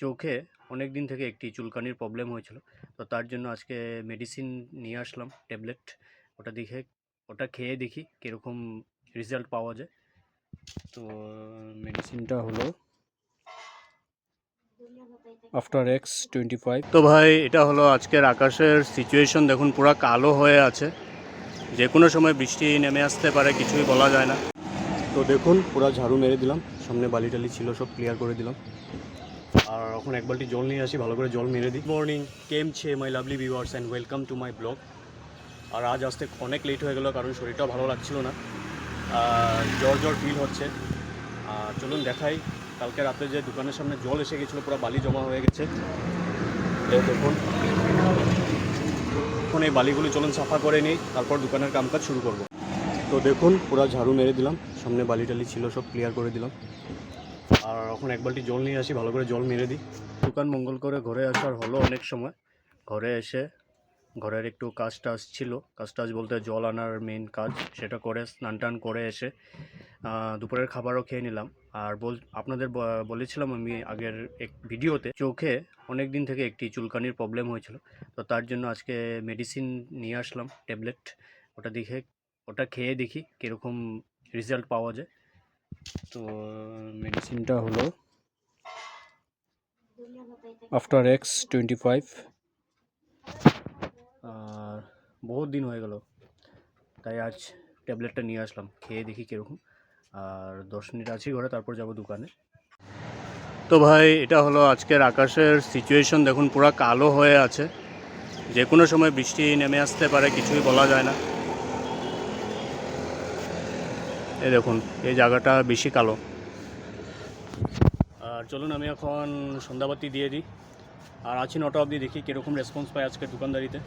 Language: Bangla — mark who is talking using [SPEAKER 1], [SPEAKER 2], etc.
[SPEAKER 1] চোখে অনেক দিন থেকে একটি চুলকানির প্রবলেম হয়েছিল। তো তার জন্য আজকে মেডিসিন নিয়ে আসলাম, ট্যাবলেট। ওটা খেয়ে দেখি কীরকম রেজাল্ট পাওয়া যায়। তো মেডিসিনটা হলো আফটার X25। তো ভাই, এটা হলো আজকের আকাশের সিচুয়েশন। দেখুন, পুরো কালো হয়ে আছে, যে কোনো সময় বৃষ্টি নেমে আসতে পারে, কিছুই বলা যায় না। তো দেখুন, পুরো ঝাড়ু মেরে দিলাম, সামনে বালি টালি ছিল সব ক্লিয়ার করে দিলাম। আর এখন এক বালতি জল নিয়ে আসি, ভালো করে জল মেরে দিই। মর্নিং, কেম ছে my lovely viewers and welcome to my blog. আর আজ আসতে অনেক লেট হয়ে গেল, কারণ শরীরটাও ভালো লাগছিল না, জ্বর ফিল হচ্ছে। চলুন দেখাই, কালকে রাতে যে দোকানের সামনে জল এসে গেছিলো, পুরো বালি জমা হয়ে গেছে। দেখুন, এখন এই বালিগুলো চলুন সাফা করে নিই, তারপর দোকানের কামকাজ শুরু করব। তো দেখুন, পুরো ঝাড়ু মেরে দিলাম, সামনে বালি টালি ছিল সব ক্লিয়ার করে দিলাম। আর এখন এক বালতি জল নিয়ে আসি, ভালো করে জল মেরে দিই। দোকান মঙ্গল করে ঘরে আসার হলো অনেক সময়। ঘরে এসে ঘরের একটু কাজ ছিল, কাজ বলতে জল আনার মেইন কাজ, সেটা করে স্নান টান করে এসে দুপুরের খাবারও খেয়ে নিলাম। আর আপনাদের বলেছিলাম আমি আগের এক ভিডিওতে, চোখে অনেক দিন থেকে একটি চুলকানির প্রবলেম হয়েছিল। তো তার জন্য আজকে মেডিসিন নিয়ে আসলাম, ট্যাবলেট। ওটা খেয়ে দেখি কীরকম রেজাল্ট পাওয়া যায়। তো মেডিসিনটা হলো আফটার X25। আর বহুত দিন হয়ে গেল, তাই আজ ট্যাবলেটটা নিয়ে আসলাম, খেয়ে দেখি কীরকম। আর 10 মিনিট আছি ঘরে, তারপর যাব দোকানে। তো ভাই, এটা হলো আজকের আকাশের সিচুয়েশন। দেখুন, পুরো কালো হয়ে আছে, যে কোনো সময় বৃষ্টি নেমে আসতে পারে, কিছুই বলা যায় না। এই দেখুন, এই জায়গাটা বেশি কালো। আর চলুন আমি এখন সন্ধ্যাবাতি দিয়ে দিই, আর আছি 9টা অবধি, দেখি কীরকম রেসপন্স পাই আজকের দোকানদারিতে।